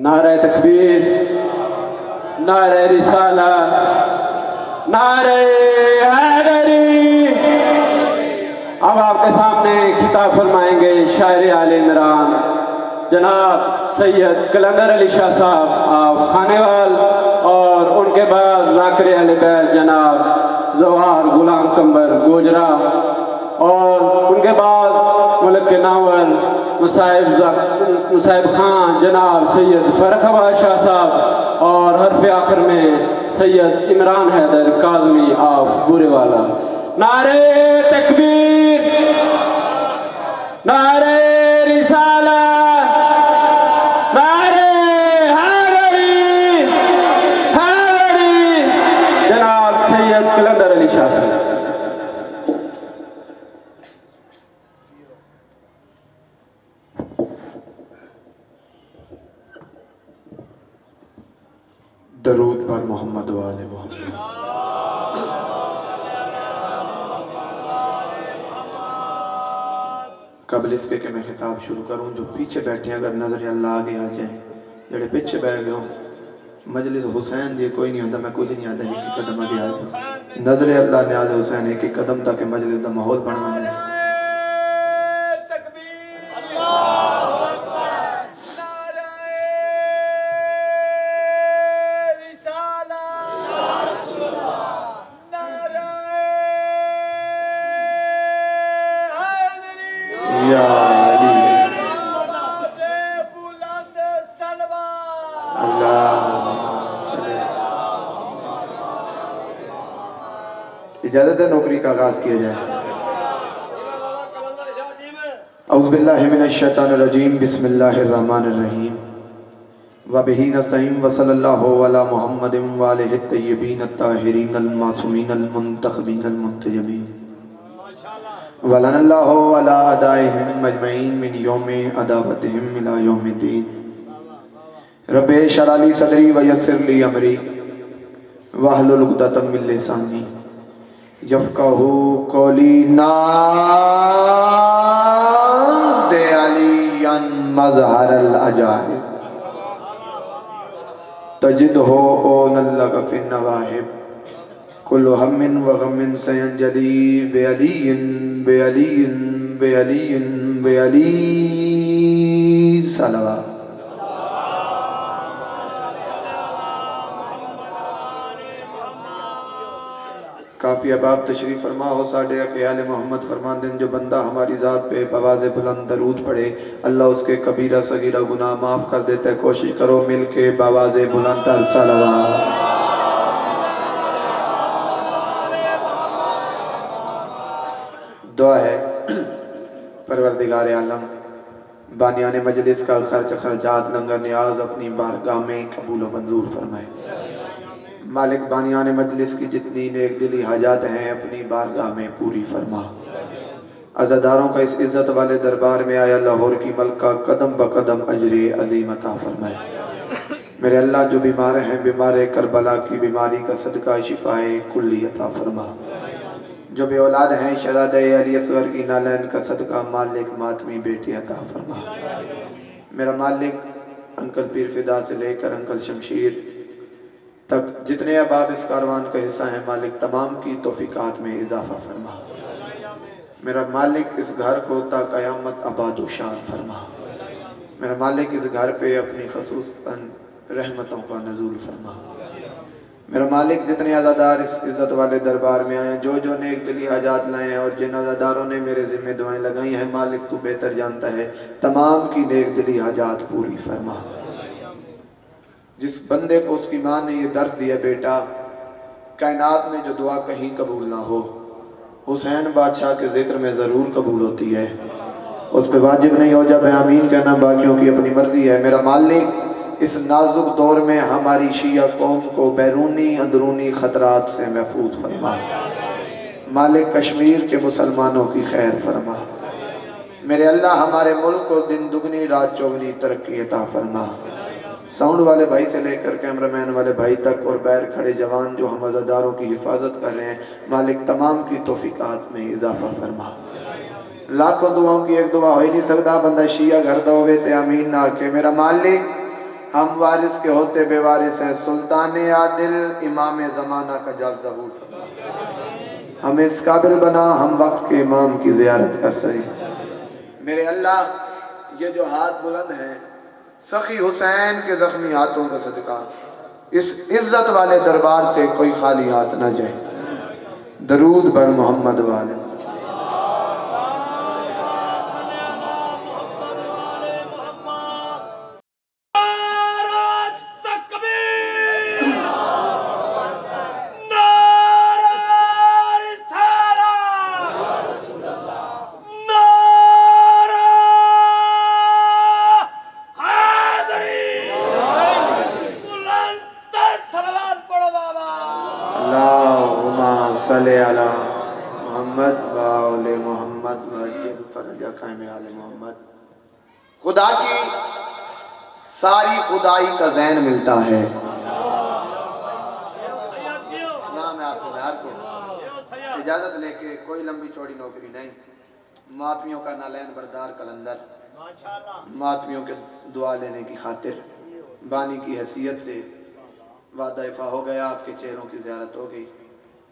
نعرہ تکبیر، نعرہ رسالہ، نعرہ حیدری۔ اب آپ کے سامنے خطاب فرمائیں گے شاعر آل عمران جناب سید قلندر علی شاہ صاحب آپ خانے وال، اور ان کے بعد ذاکر اہل بیت جناب زوہر غلام قمر گوجرا، اور ان کے بعد ملک کے ناول مصائب خان جناب سید فرخ آباد شاہ صاحب، اور حرف آخر میں سید عمران حیدر کاظمی آف بورے والا۔ نعرہ تکبیر، نعرہ رسالہ، نعرہ حیدری، حیدری جناب سید قلندر علی شاہ صاحب۔ درود بر محمد و آل محمد۔ قبل اس کے کہ میں خطاب شروع کروں، جو پیچھے بیٹھے ہیں اگر نظر اللہ آگے آ جائیں، جڑے پیچھے بیٹھ گئے ہوں مجلس حسین دی کوئی نہیں ہوتا، میں کچھ نہیں آتا، ایک قدم آگے آ جاؤ، نظر اللہ نے آل حسین ایک قدم تک مجلس دا ماحول بنوانا ہے۔ اجازت ہے نوکری کا آغاز کیا جائے۔ اعوذ باللہ من الشیطان الرجیم، بسم اللہ الرحمن الرحیم، وبہ نستعین وصلی اللہ علی محمد وآلہ الطیبین الطاہرین المعصومین المنتخبین المنتجبین، ولن اللہ علی اعدائہم مجمعین من یوم عداوتہم الی یوم الدین۔ رب اشرح لی صدری ویسر لی امری واحلل عقدۃ من لسانی یفقہوا قولی۔ نام دے علی مظہر العجائب، تجدہ اون لک فی النواہب، کل ہم و غم سینجلی بعلی بعلی بعلی بعلی صلوات۔ کافی اب آپ تشریف فرما ہو ساڑھے اقیال محمد فرمان دن، جو بندہ ہماری ذات پہ بواز بلند درود پڑھے اللہ اس کے کبیرہ صغیرہ گناہ معاف کر دیتا ہے۔ کوشش کرو مل کے بواز بلند تر صلوات۔ دعا ہے پروردگار عالم بانیان مجلس کا خرچ خرچات لنگر نیاز اپنی بارگاہ میں قبول و منظور فرمائے۔ مالک بانیان مجلس کی جتنی نیک دلی حاجات ہیں اپنی بارگاہ میں پوری فرما۔ عزاداروں کا اس عزت والے دربار میں آیا لاہور کی ملکہ قدم بقدم اجر عظیم عطا فرمائے۔ میرے اللہ جو بیمار ہیں بیمار کربلا کی بیماری کا صدقہ شفائے کلی عطا فرما۔ جو بے اولاد ہیں شہزادہ علی اصغر کی نالین کا صدقہ مالک ماتمی بیٹی عطا فرما۔ میرا مالک انکل پیر فدا سے لے کر انکل شمشیر تک جتنے احباب اس کاروان کا حصہ ہیں مالک تمام کی توفیقات میں اضافہ فرما۔ میرا مالک اس گھر کو تا قیامت آباد و شاد فرما۔ میرا مالک اس گھر پہ اپنی خصوصاً رحمتوں کا نزول فرما۔ میرا مالک جتنے عزادار اس عزت والے دربار میں آئے ہیں، جو جو نیک دلی حاجات لائے ہیں اور جن عزاداروں نے میرے ذمہ دعائیں لگائی ہیں مالک تو بہتر جانتا ہے، تمام کی نیک دلی حاجات پوری فرما۔ جس بندے کو اس کی ماں نے یہ درس دیا بیٹا کائنات میں جو دعا کہیں قبول نہ ہو حسین بادشاہ کے ذکر میں ضرور قبول ہوتی ہے، اس پہ واجب نہیں ہو جب آمین کہنا باقیوں کی اپنی مرضی ہے۔ میرا مالک اس نازک دور میں ہماری شیعہ قوم کو بیرونی اندرونی خطرات سے محفوظ فرما۔ مالک کشمیر کے مسلمانوں کی خیر فرما۔ میرے اللہ ہمارے ملک کو دن دگنی رات چوگنی ترقی عطا فرما۔ ساؤنڈ والے بھائی سے لے کر کیمرہ مین والے بھائی تک اور بیر کھڑے جوان جو ہم عزاداروں کی حفاظت کر رہے ہیں مالک تمام کی توفیقات میں اضافہ فرما۔ لاکھوں دعاؤں کی ایک دعا ہو ہی نہیں سکتا بندہ شیعہ گھر دا ہوئے تے آمین نہ آکے۔ میرا مالک ہم وارث کے ہوتے بے وارث ہیں، سلطان عادل امام زمانہ کا جب ظہور فرما، ہم اس قابل بنا ہم وقت کے امام کی زیارت کر سکیں۔ میرے اللہ یہ جو ہاتھ بلند ہیں سخی حسین کے زخمی ہاتھوں کا صدقہ، اس عزت والے دربار سے کوئی خالی ہاتھ نہ جائے۔ درود بر محمد والے۔ صلی علی محمد وآل محمد وعجل فرج قائم آل محمد۔ خدا کی ساری خدائی کا ذہن ملتا ہے۔ نام ہے آپ کو نہار کو اجازت لے کے کوئی لمبی چوڑی نوکری نہیں، ماتمیوں کا نالین بردار کلندر، ماتمیوں کے دعا لینے کی خاطر بانی کی حیثیت سے وعدہ افا ہو گیا، آپ کے چہروں کی زیارت ہو گئی۔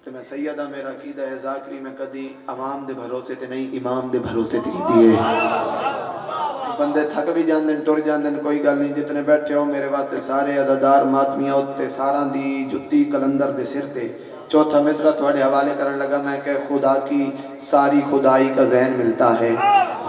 تو میں سیدہ میرا عقیدہ ہے ذاکری میں کدی عوام دے بھروسے تے نہیں امام دے بھروسے تے کی دیئے۔ بندے تھک بھی جاندن ٹر جاندن کوئی گل نہیں، جتنے بیٹھے ہو میرے واسطے سارے عزادار ماتمیاں ہوتے ساران دی جتی کلندر دے سر تے۔ چوتھا مصرع تھوڑے حوالے کرن لگا میں کہ خدا کی ساری خدائی کا ذہن ملتا ہے،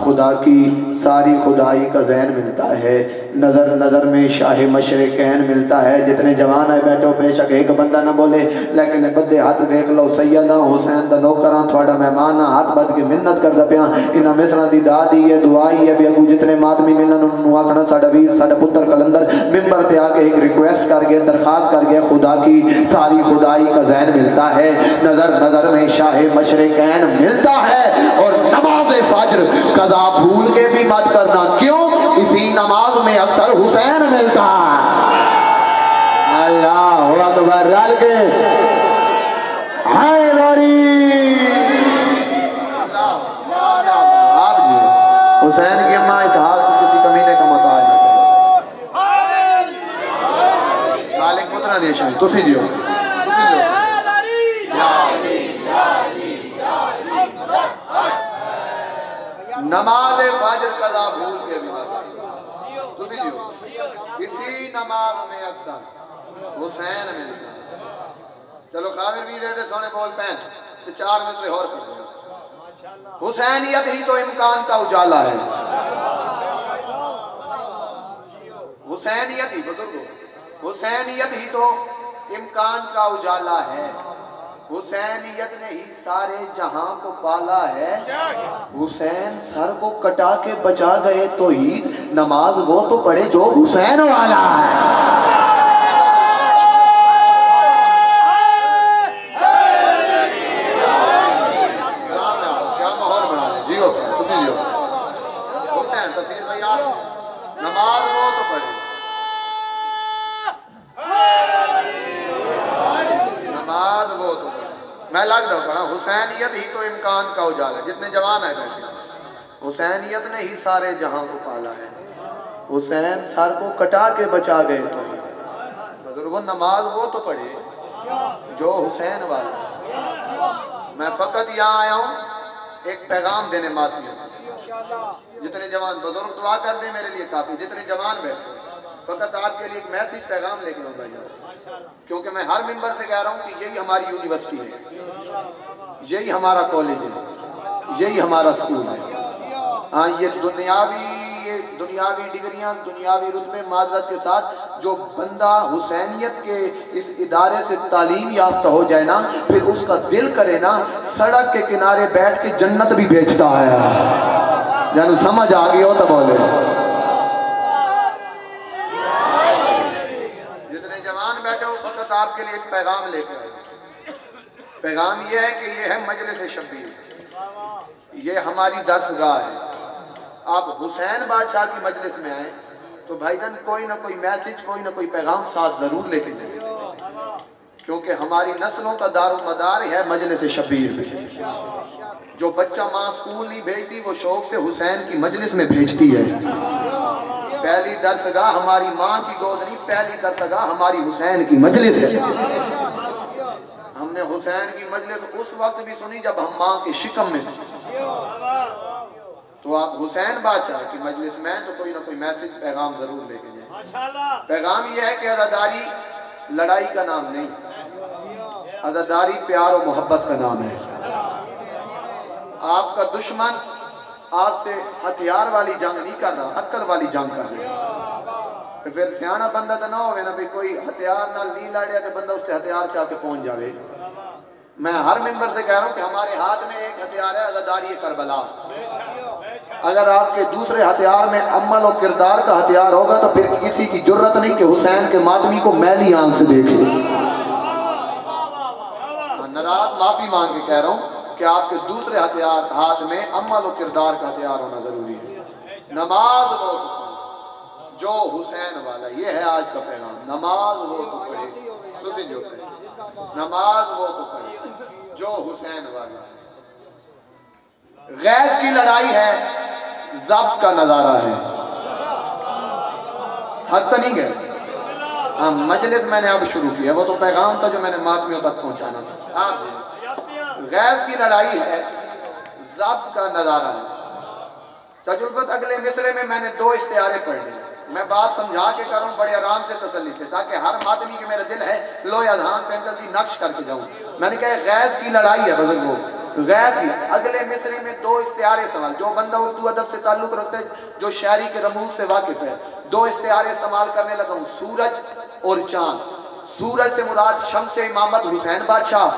خدا کی ساری خدائی کا ذہن ملتا ہے، نظر نظر میں شاہ مشرقین ملتا ہے۔ جتنے جوان آئے بیٹھو بے شک ایک بندہ نہ بولے، لیکن بدے ہاتھ دیکھ لو سیدہ حسین دا نوکراں تھوڑا مہمان ہاتھ بد کے منت کر دا پیاں انہاں مصرع دی دادی ہے دعائی ہے بھی اگو جتنے ماتمی ملن انہوں آکھنا ساڑا ویر ساڑا پتر کلندر ممبر پہ آکے ایک ریکویسٹ کر گئے درخواست کر گئے خدا کی ساری خدائی کا ذہن ملتا ہے، نظر نظر میں شاہ مشرقین ملتا ہے، اور نماز فجر قضا بھول کے بھی مت کرنا، کیوں؟ اسی نماز میں اکثر حسین ملتا ہے۔ اللہ اکبر رل کے حیدری آپ جی حسین کی اماں اس ہاتھ کو کسی کمینے کا محتاج نہ کریں۔ مالک پترہ دیشن تسی جیو نماز فجر قضا بھول کے بھی تسی جیو اسی نماز میں اکثر حسین ملتا ہے۔ چلو خاور بھی ریڈے سونے بول پین تو چار مصرے اور پڑھ دیں۔ حسینیت ہی تو امکان کا اجالا ہے، حسینیت ہی بزرگوں حسینیت ہی تو امکان کا اجالا ہے، حسینیت نے ہی سارے جہاں کو پالا ہے، حسین سر کو کٹا کے بچا گئے توحید، نماز وہ تو پڑھے جو حسین والا ہے۔ کیا ماحول بنا رہے جیو تسی جیو حسین تصویر بھائی آپ نماز وہ تو پڑھے نماز وہ تو پڑھے میں لگ رہا پڑھا حسینیت ہی تو امکان کا اجالا، جتنے جوان ہیں بیٹھے حسینیت نے ہی سارے جہاں کو پالا ہے، حسین سر کو کٹا کے بچا گئے تو بزرگوں نماز وہ تو پڑھے جو حسین والا۔ میں فقط یہاں آیا ہوں ایک پیغام دینے ماتمیوں، جتنے جوان بزرگ دعا کر دیں میرے لیے کافی، جتنے جوان بیٹھے فقط آپ کے لیے ایک میسیج پیغام لے کے آؤں بھائی، کیونکہ میں ہر ممبر سے کہہ رہا ہوں کہ یہی ہماری یونیورسٹی ہے، یہی ہمارا کالج ہے، یہی ہمارا سکول ہے۔ ہاں یہ دنیاوی ڈگریاں دنیاوی رتبے معذرت کے ساتھ جو بندہ حسینیت کے اس ادارے سے تعلیم یافتہ ہو جائے نا پھر اس کا دل کرے نا سڑک کے کنارے بیٹھ کے جنت بھی بیچتا ہے، جانو سمجھ آگئی ہو تو بولے۔ جتنے جوان بیٹھے ہو فقط آپ کے لیے ایک پیغام لے کر آئے، پیغام یہ ہے کہ یہ ہے مجلس شبیر، یہ ہماری درسگاہ ہے۔ آپ حسین بادشاہ کی مجلس میں آئیں تو بھائی جان کوئی نہ کوئی میسیج کوئی نہ کوئی پیغام ساتھ ضرور لے کے جائیں، کیونکہ ہماری نسلوں کا دار و مدار ہے مجلس شبیر میں۔ جو بچہ ماں سکول نہیں بھیجتی وہ شوق سے حسین کی مجلس میں بھیجتی ہے۔ پہلی درسگاہ ہماری ماں کی گود نہیں، پہلی درسگاہ ہماری حسین کی مجلس ہے۔ ہم نے حسین کی مجلس اس وقت بھی سنی جب ہم ماں کے شکم میں تھے۔ تو آپ حسین بادشاہ کی مجلس میں تو کوئی نہ کوئی میسج پیغام ضرور لے کے جائیں۔ پیغام یہ ہے کہ عزاداری لڑائی کا نام نہیں، عزاداری پیار و محبت کا نام ہے۔ آپ کا دشمن آپ سے ہتھیار والی جنگ نہیں کر رہا، عقل والی جنگ کر رہا۔ تو پھر سیانا بندہ تو نہ ہوئے نا بھی کوئی ہتھیار نہ لی لڑیا تو بندہ اس سے ہتھیار چاہ کے پہنچ جاوے۔ میں ہر ممبر سے کہہ رہا ہوں کہ ہمارے ہاتھ میں ایک ہتھیار ہے، عزاداری کربلا۔ اگر آپ کے دوسرے ہتھیار میں عمل و کردار کا ہتھیار ہوگا تو پھر کسی کی جرت نہیں کہ حسین کے ماتمی کو میلی آنکھ سے دیکھے۔ ناراض معافی مانگ کے کہہ رہا ہوں کہ آپ کے دوسرے ہتھیار ہاتھ میں عمل و کردار کا ہتھیار ہونا ضروری ہے۔ نماز وہ جو حسین والا، یہ ہے آج کا پیغام۔ نماز وہ تو پڑھے، تسی جو پڑھے، نماز وہ تو پڑھے جو حسین والا۔ غیظ کی لڑائی ہے، ضبط کا نظارہ ہے۔ حق تو نہیں گئے؟ مجلس میں نے اب شروع کیا، وہ تو پیغام تھا جو میں نے ماتمیوں تک پہنچانا تھا۔ غیظ کی لڑائی ہے، ضبط کا نظارہ ہے۔ سچ الفت اگلے مصرے میں نے 2 استعارے پڑھ لیں۔ میں بات سمجھا کے کروں بڑے آرام سے تسلی سے، تاکہ ہر ماتمی کے میرا دل ہے لوہ اذہان پینکل دی نقش کر کے جاؤں۔ میں نے کہا غیظ کی لڑائی ہے بزرگوں، غیظ کی۔ اگلے مصرے میں 2 استعارے استعمال، جو بندہ اردو ادب سے تعلق رکھتے جو شاعری کے رموز سے واقف ہے، 2 استعارے استعمال کرنے لگا ہوں، سورج اور چاند۔ سورج سے مراد شمس امامت حسین بادشاہ،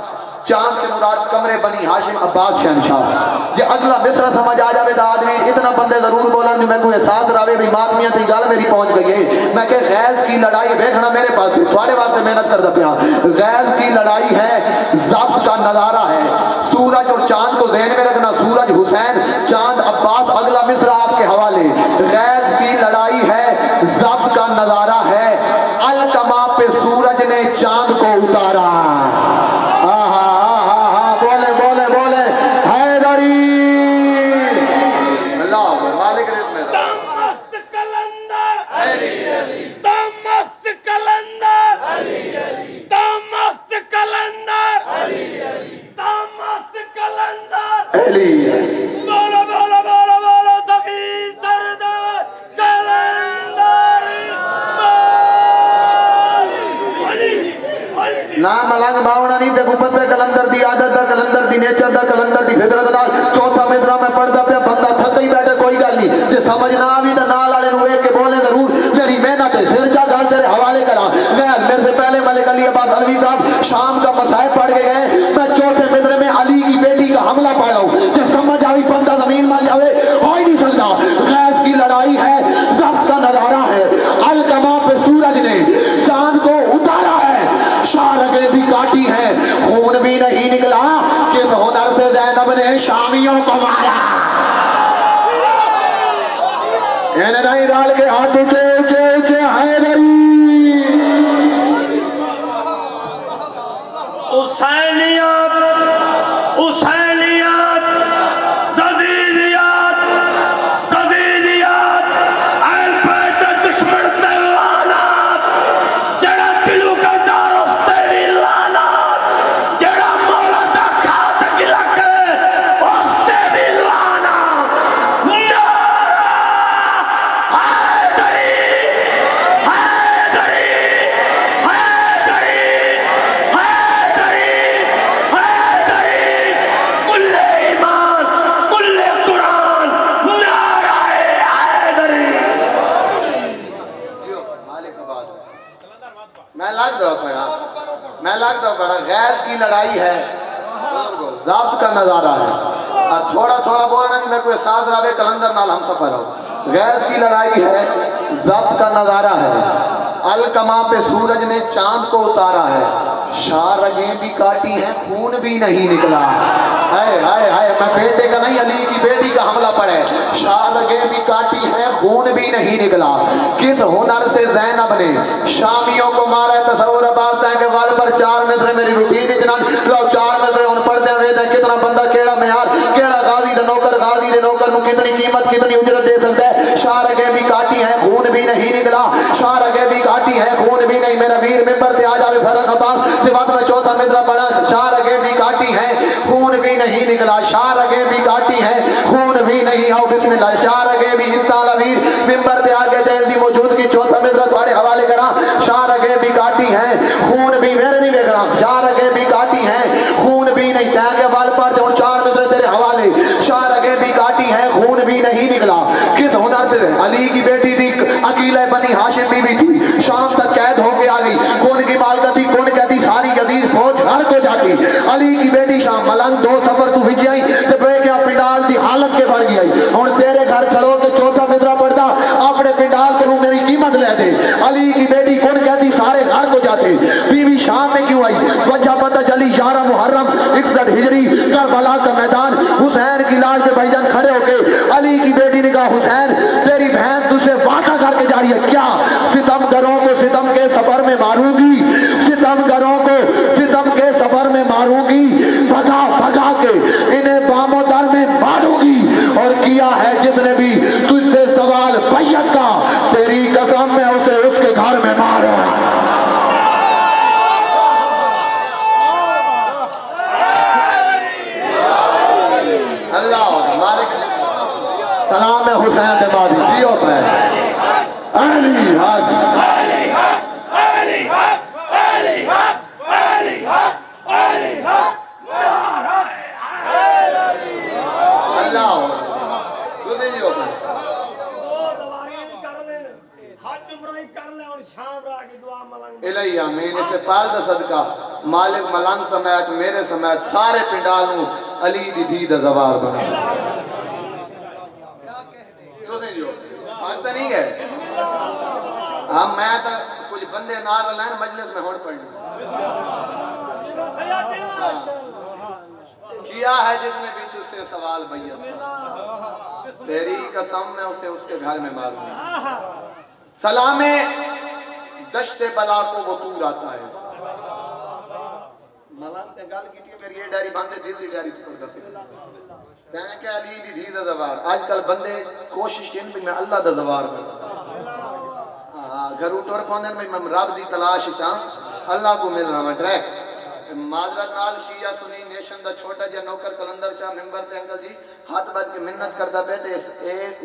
چاند سے مراد قمر بنی ہاشم عباس شہنشاہ۔ جے اگلا مصرع سمجھ آ جاوے تا آدمی اتنا بندے ضرور بولن جو میں کوئی احساس راوے بھی ماتمیاں تی گل میری پہنچ گئی ہے۔ میں کہ غیظ کی لڑائی دیکھنا میرے پاس ہے، تھوڑے واسطے محنت کردا پیا۔ غیظ کی لڑائی ہے، ضبط کا نظارہ ہے۔ سورج اور چاند کو ذہن میں رکھنا، سورج حسین، چاند عباس۔ اگلا مصرع آپ کے حوالے۔ غیظ کی لڑائی ہے، ضبط کا نظارہ ہے۔ الکما پہ سورج نے چاند کو اتارا۔ بولے بولے بولے حیدری اللہ مالک رزق میں دمست کلندر دمست کلندر دمست کلندر دمست کلندر بولو بولو بولو بولو سخی سردار کلندر نام ملنگ باونا نہیں تے گپت پہ کلندر دی عادت دا، کلندر دی نیچر دا، کلندر دی فطرت دا۔ چوتھا مصرع میں پڑھدا پیا، بندہ تھک ہی بیٹھے کوئی گل نہیں، جے سمجھ نہ آوی تے نال والے نوں ایک کے بولے ضرور میری محنت ہے، پھر جا گل تیرے حوالے کرا۔ میں میرے سے پہلے ملک علی عباس علوی صاحب شام کا مصائب پڑھ کے گئے، میں چوتھے مصرع میں علی کی بیٹی کا حملہ پڑھ رہا ہوں، جے سمجھ آوی بندہ زمین مال جاوے ہو ہی نہیں سکتا۔ غیظ کی لڑائی ہے، ضبط کا نظارہ ہے۔ الکما پہ سورج نے چاند کو اتارا ہے، شاہ رگیں بھی کاٹی ہیں، خون بھی نہیں نکلا، کس ہنر سے زینب نے شامیوں کو مارا۔ انہیں نہیں ڈال کے ہاتھ اونچے اونچے اونچے حیدری۔ حسینیات حسینیات ززیدیات ززیدیات اہل بیت دشمن تے لعنات، جڑا دلو کردا رستے بھی لعنات، جڑا مولا دا کھات گلا کرے رستے بھی لعنات۔ حیدری حیدری حیدری حیدری حیدری کل ایمان کل قرآن نعرہ حیدری۔ مالک آباد میں لگ دو پڑا، میں لگ دو پڑا۔ غیظ کی لڑائی ہے، ضابط کا نظارہ ہے۔ تھوڑا تھوڑا بولنا نہیں، میں کوئی احساس راوے کلندر نال ہم سفر ہو۔ غیظ کی لڑائی ہے، ضبط کا نظارہ ہے۔ الکما پہ سورج نے چاند کو اتارا ہے، شاہ رگیں بھی کاٹی ہیں، خون بھی نہیں نکلا۔ ہائے ہائے ہائے، میں بیٹے کا نہیں علی کی بیٹی کا حملہ پڑے، شاہ رگیں بھی کاٹی ہیں، خون بھی نہیں نکلا، کس ہنر سے زینب نے شامیوں کو مارا ہے۔ تصور عباس ہے کہ وال پر 4 مصرے میری روٹین جنان لو 4 مصرے ان پڑھ دیں وے دیں کتنا بندہ کیڑا معیار کیڑا غازی دا نوکر غازی دے نوکر نو کتنی قیمت کتنی اجرت دے سکتا ہے. شاہ رگے بھی کاٹی ہے خون بھی نہیں نکلا, شاہ رگے بھی کاٹی ہے خون بھی نہیں. میرا ویر ممبر پہ آ جاوے فرق عباس تیوات میں چوتھا مصرع پڑھا. شاہ رگے بھی کاٹی ہے خون بھی نہیں نکلا, شاہ رگے بھی کاٹی ہے خون بھی نہیں. آؤ بسم اللہ. شاہ رگے بھی اس تالا ویر ممبر پہ آگے دل دی موجود کی چوتھا مصرع تمہارے حوالے کرا. شاہ رگے بھی کاٹی ہے خون بھی میرے نہیں دیکھنا, شاہ رگے بھی کاٹی ہے خون بھی نہیں. کہہ کے وال پڑھ دے 4 مصرع تیرے حوالے. شاہ رگے بھی کاٹی ہے خون بھی نہیں نکلا. کس ہنر سے؟ علی کی بیٹی تھی عقیلہ بنی ہاشم بی بی تھی, شام تک قید ہو کے آ گئی. کون کی مالکہ تھی کون کہتی ساری جدید فوج گھر کو جاتی. علی کی بیٹی شام ملنگ 2 سفر تو بھیجی آئی تے بے کے پنڈال دی حالت کے بڑھ گئی آئی. ہن تیرے گھر کھڑو کے چوتھا مصرع پڑھتا اپنے پنڈال کو میری قیمت لے دے. علی کی بیٹی کون کہتی سارے گھر کو جاتے. بیوی شام میں کیوں آئی؟ وجہ پتہ چلی 11 محرم 61 ہجری کربلا کا میدان. حسین کی لاش پہ بھائی جان کھڑے ہو کے علی کی بیٹی نے کہا حسین تیری بہن تجھ سے وعدہ کر کے جا رہی ہے, کیا ستم گروں کو ستم کے سفر میں ماروں گی, ستم گروں کو ستم کے سفر میں ماروں گی, بھگا بھگا کے انہیں بام و در میں ماروں گی. اور کیا ہے جس نے بھی تجھ سے سوال بیعت کا, تیری قسم میں اسے اس کے گھر میں مارا. اللہ مالک سلام ہے حسین دے بعد کی ہوتا ہے علی حق علی حق علی حق علی حق علی حق علی حق اللہ تجھے نہیں ہوتا الہی آمین. اسے پال دا صدقہ مالک ملنگ سمیت میرے سمیت سارے پنڈالوں علی دی دھی دا زوار بنا. آتا نہیں ہے ہم میں تا کچھ بندے نار لائن مجلس میں ہون پڑھنی. کیا ہے جس نے بھی تجھ سے سوال بیعت کا, تیری قسم میں اسے اس کے گھر میں ماروں گا. سلام دشت بلا کو وہ طور آتا ہے. ملان تے گل کیتی میری یہ ڈیری باندھے دل دی ڈیری پکڑ دفے کہیں کہ علی دی دھی دا زوار. آج کل بندے کوشش کین بھی میں اللہ دا زوار کرتا گھر اٹھور پوندن میں رب دی تلاش چاہاں اللہ کو مل رہا میں ڈریک. معذرت نال شیعہ سنی نیشن دا چھوٹا جا نوکر کلندر شاہ ممبر تے انکل جی ہاتھ بج کے منت کردہ پہتے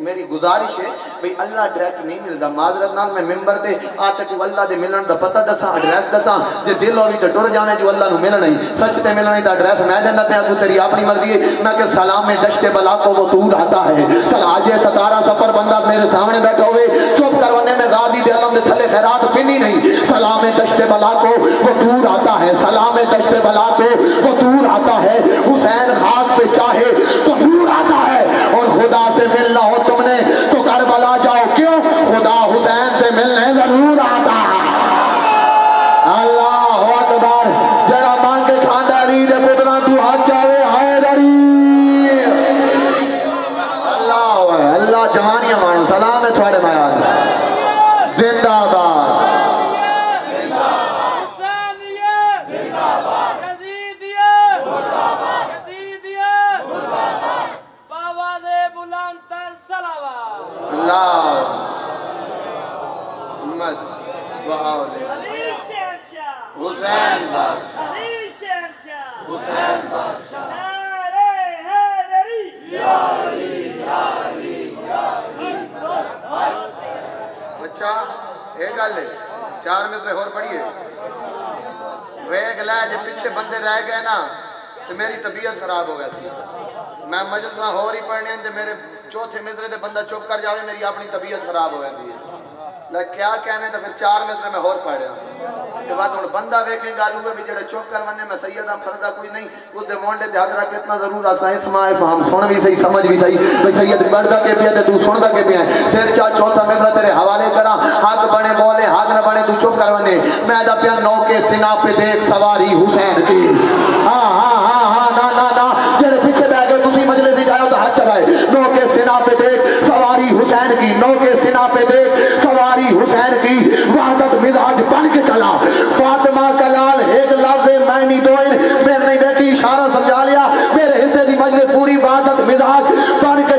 میری گزارش ہے بھئی اللہ ڈائریکٹ نہیں ملدا. معذرت نال میں ممبر تے آتے کو اللہ دے ملن دا پتہ دساں ایڈریس دساں جے دل ہوئی تے ٹر جاویں جو اللہ نو ملنا ہی سچ تے ملنا ہی دا ایڈریس میں دیندا پیا کو تیری اپنی مرضی ہے. میں کہ سلام میں دشت بلا کو وہ طور آتا ہے. چل آج 17 سفر بندہ میرے سامنے بیٹھا ہوئے چپ کروانے میں غازی دے علم دے تھلے خیرات پنی نہیں. سلام میں دشت بلا کو وہ طور آتا ہے, سلام میں دشت بلا کو وہ طور آتا ہے. حسین خاک پہ چاہے تو نور آتا ہے, اور خدا سے ملنا ہو تم نے تو کربلا جاؤ, کیوں خدا حسین سے ملنے ضرور آتا ہے. اللہ اکبر. جڑا مانگ کے کھاندہ علی دے پتران تو ہاتھ چاہے حیدری. اللہ اللہ جوانیاں مانو سلام ہے تھوڑے میاد زندہ باد. حسین بادشاہ حسین بادشاہ نعرہ حیدری یا علی یا علی یا علی. اچھا ایک گل ہے 4 میں سے اور پڑھیے ویگ لے جب پیچھے بندے رہ گئے نا تو میری طبیعت خراب ہو گیا سی. میں مجلس نہ ہو رہی پڑھنے ہیں میرے چوتھے مصرے تے بندہ چپ کر جاوے میری اپنی طبیعت خراب ہو گئی ہے. لیکن کیا کہنے تو پھر 4 مصرے میں اور پڑھ رہا کہ بات بندہ ویکھیں گا لوں بھی جڑے چپ کر وننے میں سیدہ فردہ کوئی نہیں اس دے مونڈے دے حضرہ کتنا ضرور آسا اسماء فہم سن بھی صحیح سمجھ بھی صحیح بھئی سید بڑھدا کے پیا تے تو سندا کے پیا سر چوتھا مصرع تیرے حوالے کرا. حق بنے بولے حق نہ بنے تو چپ کر ونے. میں دا پیا نو کے سنا پہ دیکھ سواری حسین کی. ہاں ہاں ہاں ہاں نا نا نا جڑے پیچھے بیٹھ گئے تسی مجلس ہی جاؤ تو ہاتھ چڑھائے. نو کے سنا پہ دیکھ سواری حسین کی, نو کے سنا پہ دیکھ سواری حسین کی. وحدت مزاج بن کے چلا. فاطمہ کا لال ایک لفظ میں نہیں دوئن میرے نہیں بیٹی اشارہ سمجھا لیا میرے حصے دی مجلس پوری وحدت مزاج بن کے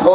100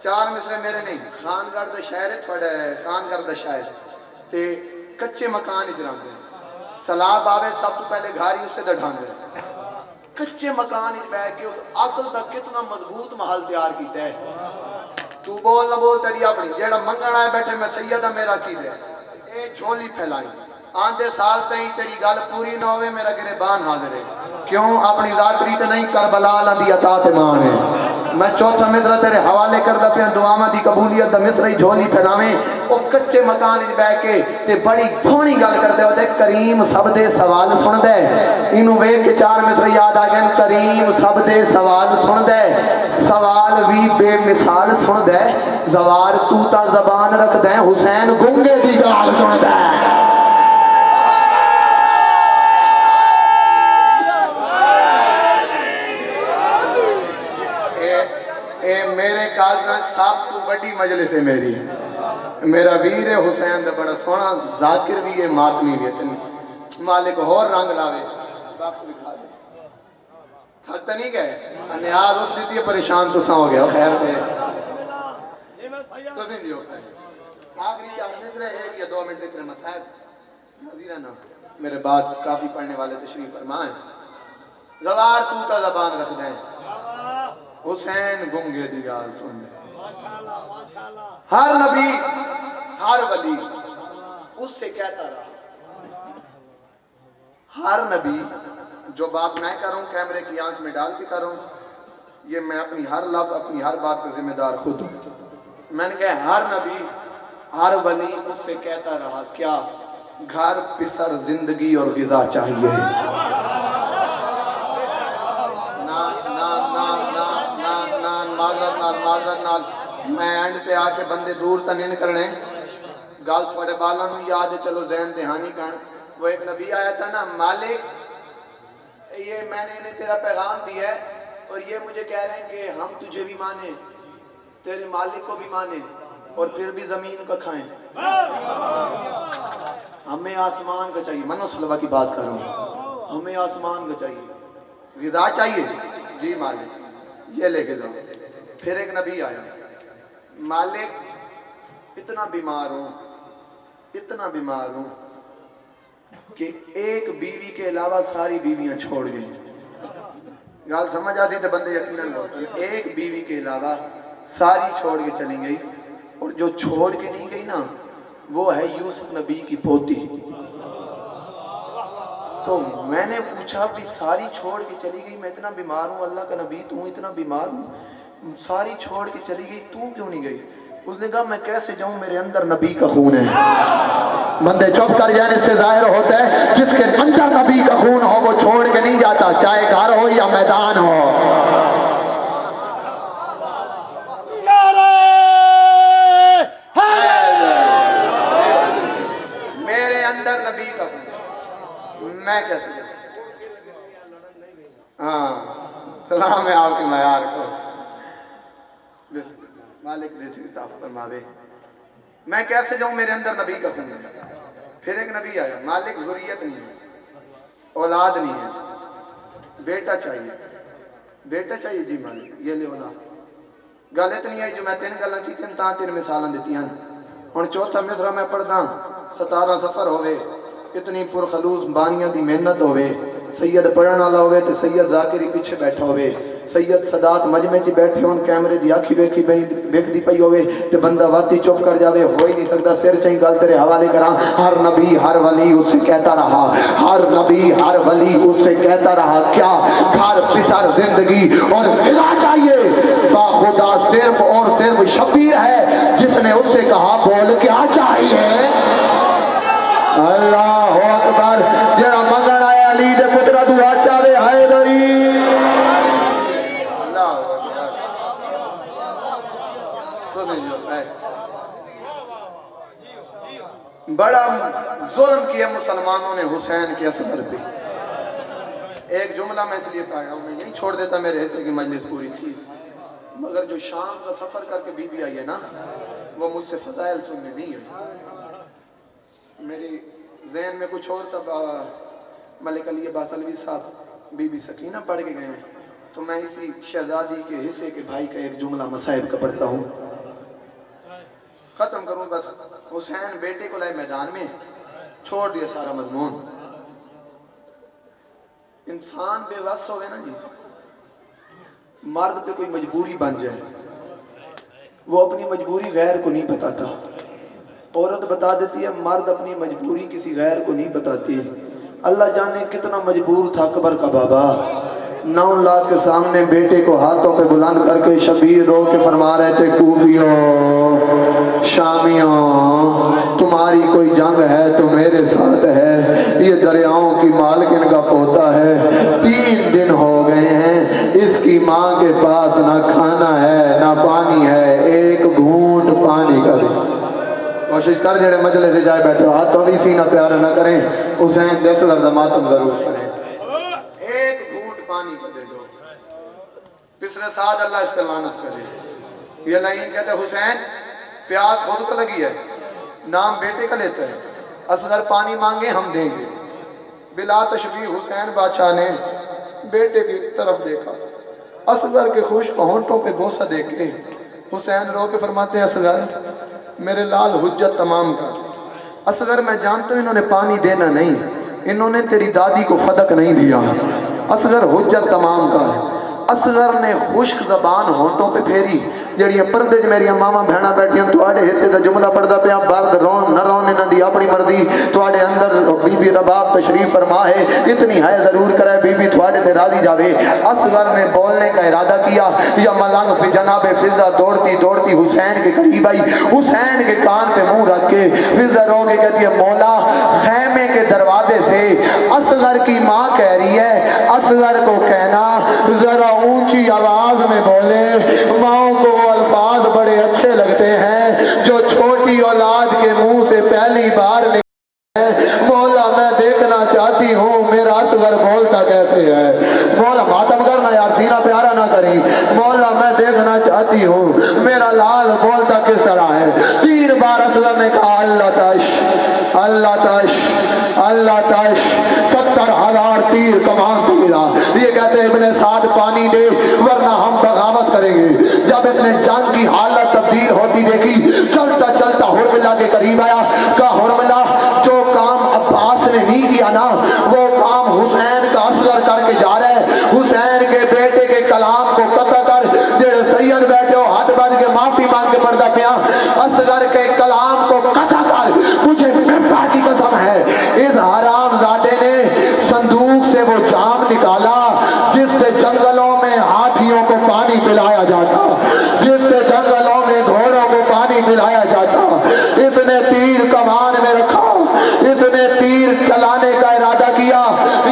چار مصرے میرے نہیں، خان گرد شاعر ہے تھوڑا خان گرد شاعر تے کچے مکان اجرام دے سلاب آوے سب تو پہلے گھاری اس سے ڈھان دے کچے مکان اج بے کے اس عقل دا کتنا مضبوط محل تیار کیتا ہے تو بول نہ بول تیری اپنی جیڑا منگن آئے بیٹھے میں سیدہ میرا کی دے اے جھولی پھیلائی آندے سال تہیں تیری گل پوری نہ ہوئے میرا گریبان حاضر ہے کیوں اپنی ذاکری تے نہیں کربلا لندی عطا تے مان ہے میں چوتھا مصرہ تیرے حوالے کردہ پہ دعاواں دی قبولیت دا مصرہی جھولی پھیلاویں او کچے مکان اج بے کے تے بڑی سونی گل کردے ہو دے کریم سب دے سوال سن دے انہوں ویک کے چار مصرہ یاد آ گئے کریم سب دے سوال سن دے سوال بھی بے مثال سن دے زوار تو تا زبان رکھ دے حسین گنگے دی گال سن دے اے میرے کاغذ سب تو بڑی مجلس ہے میری میرا ویر حسین دا بڑا سونا ذاکر بھی ہے ماتمی بھی ہے مالک اور رنگ لاوے وقت بھی کھا دے تھک تو نہیں گئے نیاز اس دیتی ہے پریشان تو سا ہو گیا خیر پہ تو نہیں دیو آخری کیا مجھے ایک یا دو منٹ ذکر مسائب حضیرہ نا میرے بعد کافی پڑھنے والے تشریف فرمائیں زوار تو تا زبان رکھ دیں حسین گنگے دی گال سن دے ہر نبی ہر ولی اس سے کہتا رہا ہر نبی جو بات میں کروں کیمرے کی آنکھ میں ڈال کے کروں یہ میں اپنی ہر لفظ اپنی ہر بات کا ذمہ دار خود ہوں میں نے کہا ہر نبی ہر ولی اس سے کہتا رہا کیا گھر پسر زندگی اور غذا چاہیے معذرت نال میں اینڈ تے آ کے بندے دور تا نہیں کرنے گال تھوڑے بالا نو یاد ہے چلو ذہن دہانی کرن وہ ایک نبی آیا تھا نا مالک یہ میں نے انہیں تیرا پیغام دیا ہے اور یہ مجھے کہہ رہے ہیں کہ ہم تجھے بھی مانے تیرے مالک کو بھی مانے اور پھر بھی زمین کا کھائیں ہمیں آسمان کا چاہیے منو صلوہ کی بات کر رہا ہوں ہمیں آسمان کا چاہیے غذا چاہیے جی مالک یہ لے کے جاؤ پھر ایک نبی آیا مالک اتنا بیمار ہوں کہ ایک بیوی کے علاوہ ساری بیویاں چھوڑ گئیں گال سمجھ آتی تو بندے یقیناً بہت ایک بیوی کے علاوہ ساری چھوڑ کے چلی گئی اور جو چھوڑ کے نہیں گئی نا وہ ہے یوسف نبی کی پوتی تو میں نے پوچھا بھی ساری چھوڑ کے چلی گئی میں اتنا بیمار ہوں اللہ کا نبی تو اتنا بیمار ہوں ساری چھوڑ کے چلی گئی تو کیوں نہیں گئی اس نے کہا میں کیسے جاؤں میرے اندر نبی کا خون ہے بندے چپ کر جائیں اس سے ظاہر ہوتا ہے جس کے اندر نبی کا خون ہو وہ چھوڑ کے نہیں جاتا چاہے گھر ہو یا میدان ہو میرے اندر نبی کا خون میں کیسے ہاں سلام ہے آپ کے معیار کو مالک رضی صاحب فرما دے میں کیسے جاؤں میرے اندر نبی کا خون ہے پھر ایک نبی آیا مالک ذریت نہیں ہے اولاد نہیں ہے بیٹا چاہیے جی مالک یہ لے اولاد گل اتنی آئی جو میں تین گلاں کی تین تاں تین مثالاں دیتی ہیں ہن چوتھا مصرع میں پڑھدا 17 سفر ہوئے اتنی پرخلوص بانیاں دی محنت ہوئے سید پڑھن والا ہوئے تے سید ذاکری پیچھے بیٹھا ہوئے سید صدات مجمع چ بیٹھے ہون کیمرے دی آکھی ویکھدی پئی ہوئے تے بندہ واتی چپ کر جاوے ہو ہی نہیں سکدا سر چیں گل تیرے حوالے کراں ہر نبی ہر ولی اس سے کہتا رہا ہر نبی ہر ولی اس سے کہتا رہا کیا گھر پسر زندگی اور غذا چاہیے با خدا صرف اور صرف شبیر ہے جس نے اس سے کہا بول کیا چاہیے اللہ اکبر جڑا منگن آیا علی دے پترا دعا چاہے حیدری اللہ بڑا ظلم کیا مسلمانوں نے حسین کے اثر پہ ایک جملہ میں اس لیے پایا ہوں میں نہیں چھوڑ دیتا میرے حصے کی مجلس پوری تھی مگر جو شام کا سفر کر کے بی بی آئی ہے نا وہ مجھ سے فضائل سننے نہیں ہے میری ذہن میں کچھ اور تھا ملک علی عباس علوی صاحب بی بی سکینہ پڑھ کے گئے ہیں تو میں اسی شہزادی کے حصے کے بھائی کا ایک جملہ مصائب کا پڑھتا ہوں ختم کروں بس. حسین بیٹے کو لائے میدان میں, چھوڑ دیا سارا مضمون. انسان بے وس ہوئے نا جی, مرد پہ کوئی مجبوری بن جائے, وہ اپنی مجبوری غیر کو نہیں بتاتا. عورت بتا دیتی ہے, مرد اپنی مجبوری کسی غیر کو نہیں بتاتی. اللہ جانے کتنا مجبور تھا اکبر کا بابا, 9 لاکھ کے سامنے بیٹے کو ہاتھوں پہ بلند کر کے شبیر رو کے فرما رہے تھے, کوفیوں شامیوں تمہاری کوئی جنگ ہے تو میرے ساتھ ہے, یہ دریاؤں کی مالکن کا پوتا ہے, 3 دن ہو گئے ہیں اس کی ماں کے پاس نہ کھانا ہے نہ پانی ہے, ایک گھونٹ پانی کا دے. کوشش کر جڑے مجلے سے جائے بیٹھے ہاتھوں بھی سینہ پیارا نہ کریں, حسین 10 لفظ ماتم ضرور کریں, ایک گھونٹ پانی کو دے دو. پسرے ساتھ اللہ اس پہ لعنت کرے. یہ لائن کہتے ہیں حسین پیاس خود کو لگی ہے, نام بیٹے کا لیتا ہے, اصغر پانی مانگے ہم دیں گے. بلا تشبیہ حسین بادشاہ نے بیٹے کی طرف دیکھا, اصغر کے خشک ہونٹوں پہ بوسہ دے کے حسین رو کے فرماتے ہیں, اصغر میرے لال حجت تمام کر. اصغر میں جانتا ہوں انہوں نے پانی دینا نہیں, انہوں نے تیری دادی کو فدق نہیں دیا. اصغر حجت تمام کر. اصغر نے خشک زبان ہونٹوں پہ پھیری, جڑیاں پردے جو میری ماما بہنا بیٹھیاں تواڈے حصے دا جملہ پڑھدا پیا, برد رون نہ رون انہاں دی اپنی مرضی, تواڈے اندر بی بی رباب تشریف فرما ہے, اتنی ہے ضرور کرے بی بی تواڈے تے راضی جاوے. اصغر نے بولنے کا ارادہ کیا, یا ملنگ فی جناب فضا دوڑتی دوڑتی حسین کے قریب آئی, حسین کے کان پہ منہ رکھ کے فضا رو کے کہتی ہے, مولا خیمے کے دروازے سے اصغر کی ماں کہہ رہی ہے, اصغر کو کہنا ذرا اونچی آواز میں بولے. ماؤں کو وہ الفاظ بڑے اچھے لگتے ہیں جو چھوٹی اولاد کے منہ سے پہلی بار نکلتے ہیں. مولا میں دیکھنا چاہتی ہوں میرا اصغر بولتا کیسے ہے. مولا ماتم کرنا یار, سینہ پیارا نہ کری. مولا میں دیکھنا چاہتی ہوں میرا لال بولتا کس طرح ہے. 3 بار اصغر نے کہا, اللہ تش اللہ تش اللہ تش. 70,000 تیر کمان سے گرا. یہ کہتے ہیں ابن سعد پانی دے ورنہ ہم بغاوت کریں گے. جب اس نے جنگ کی حالت تبدیل ہوتی دیکھی, چلتا چلتا حرملہ کے قریب آیا. کہا حرملہ جو کام عباس نے نہیں کیا نا, وہ کام حسین کا اصغر کر کے جا رہا ہے. حسین کے بیٹے کے کلام کو قطع کر, جڑے سید بیٹھے ہو ہاتھ باندھ کے معافی مانگ کے پڑھتا پیا, اصغر کے کلام کو قطع کر. مجھے پیپا کی قسم ہے اس حرام زادے نے صندوق سے وہ جام نکالا جس سے جنگلوں میں ہاتھیوں کو پانی پلایا جاتا, جس سے جنگلوں میں گھوڑوں کو پانی پلایا جاتا. اس نے تیر کمان میں رکھا, اس نے تیر چلانے کا ارادہ کیا.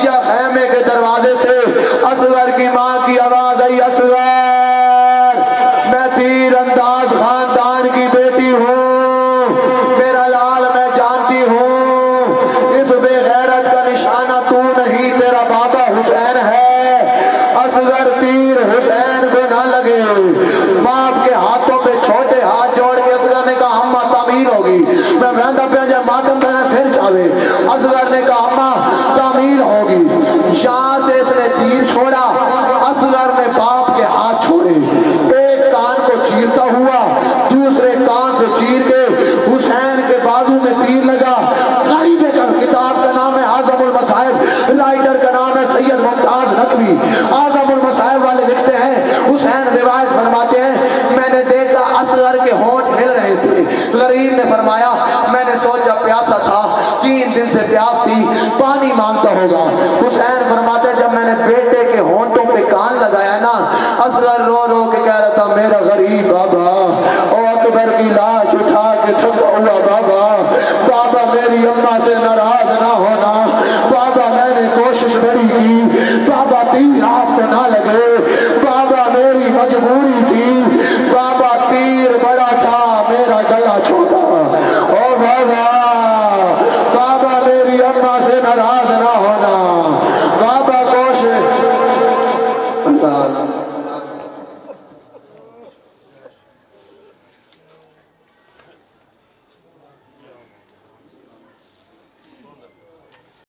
یا خیمے کے دروازے سے اصغر کی ماں کی آواز آئی, اصغر میں تیر انداز خاندان کی بیٹی ہوں, میرا لال میں جانتی ہوں اس بے غیرت کا نشانہ تو نہیں, تیرا بابا حسین ہے. اصغر تیر حسین کو نہ لگے. باپ کے ہاتھوں پہ چھوٹے ہاتھ جوڑ کے اصغر نے کہا, اماں تعمیر ہوگی. میں وہاں پہ جب ماتم کرنا پھر چاہے. اصغر نے کہا, اماں تعمیر ہوگی. یہاں سے اس نے تیر چھوڑا, اصغر نے باپ کے ہاتھ چھوڑے. ایک کان کو چیرتا ہوا دوسرے کان سے چیر کے حسین کے بازو میں تیر لگا. غریب کتاب کا نام ہے اعظم المصائب, رائٹر کا نام ہے سید ممتاز نقوی. اعظم المصائب والے لکھتے ہیں, حسین روایت فرماتے ہیں, میں نے دیکھا اصغر کے ہونٹ ہل رہے تھے. غریب نے فرمایا, میں نے سوچا پیاسا تھا, 3 دن سے پیاس تھی, پانی مانگتا ہوگا. حسین فرماتے ہیں, جب میں نے بیٹے کے ہونٹوں پہ کان لگایا نا, اصغر رو رو کے کہہ رہا تھا, میرا غریب بابا, او اکبر کی لاش اٹھا کے تھکا ہوا بابا, بابا میری اماں سے ناراض نہ ہونا, بابا میں نے کوشش بڑی